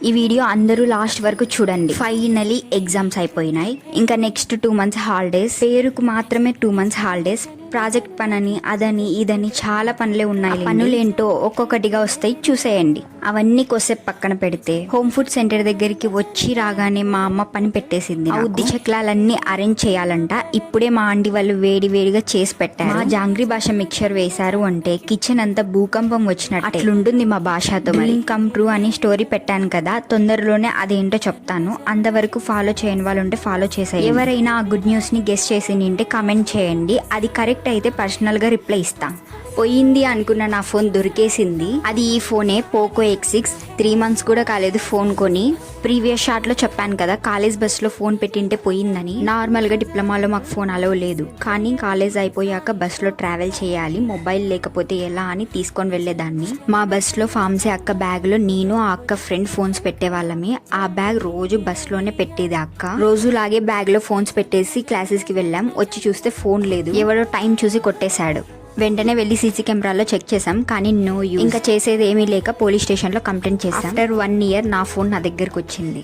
ఈ వీడియో అందరూ లాస్ట్ వరకు చూడండి. ఫైనలీ ఎగ్జామ్స్ అయిపోయినాయి. ఇంకా నెక్స్ట్ 2 months హాలిడేస్. పేరుకు మాత్రమే 2 months హాలిడేస్. ప్రాజెక్ట్ పనని అదని ఇదని చాలా పనులే ఉన్నాయి. పనులేంటో ఒక్కొక్కటిగా వస్తాయి, చూసేయండి. అవన్నీ కొద్దిసేపు పక్కన పెడితే హోమ్ ఫుడ్ సెంటర్ దగ్గరికి వచ్చి రాగానే మా అమ్మ పని పెట్టేసింది. ఆ ఉద్ది చక్రాలన్నీ అరేంజ్ చేయాలంట. ఇప్పుడే మా ఆంటీ వాళ్ళు వేడి వేడిగా చేసి పెట్టారు. మా జాంగ్రీ భాష మిక్చర్ వేశారు అంటే కిచెన్ అంతా భూకంపం వచ్చినట్టు అట్లుంటుంది మా భాషతో. డ్రీమ్ కమ్ ట్రూ అని స్టోరీ పెట్టాను కదా, తొందరలోనే అదేంటో చెప్తాను. అంతవరకు ఫాలో చేయని వాళ్ళు ఉంటే ఫాలో చేసేయండి. ఎవరైనా ఆ గుడ్ న్యూస్ ని గెస్ చేసి నింటే కామెంట్ చేయండి. అది కరెక్ట్ అయితే పర్సనల్ గా రిప్లై ఇస్తాం. పోయింది అనుకున్న నా ఫోన్ దొరికేసింది. అది ఈ ఫోనే, పోకో X6. 3 months కూడా కాలేదు ఫోన్ కొని. ప్రీవియస్ షాట్ లో చెప్పాను కదా కాలేజ్ బస్ లో ఫోన్ పెట్టింటే పోయిందని. నార్మల్ గా డిప్లొమాలో మాకు ఫోన్ అలవ్ లేదు, కానీ కాలేజ్ అయిపోయాక బస్ లో ట్రావెల్ చేయాలి, మొబైల్ లేకపోతే ఎలా అని తీసుకొని వెళ్లేదాన్ని. మా బస్ లో ఫార్మసీ అక్క బ్యాగ్ లో నేను ఆ అక్క ఫ్రెండ్ ఫోన్స్ పెట్టేవాళ్ళమే. ఆ బ్యాగ్ రోజు బస్ లోనే పెట్టేది అక్క. రోజులాగే బ్యాగ్ లో ఫోన్స్ పెట్టేసి క్లాసెస్ కి వెళ్ళాం. వచ్చి చూస్తే ఫోన్ లేదు. ఎవడో టైం చూసి కొట్టేశాడు. వెంటనే వెళ్లి సీసీ కెమెరాలో చెక్ చేసాం, కానీ నో యూజ్. ఇంకా చేసేది ఏమీ లేక పోలీస్ స్టేషన్ లో కంప్లైంట్ చేసాం. ఆఫ్టర్ 1 year నా ఫోన్ నా దగ్గరకు వచ్చింది.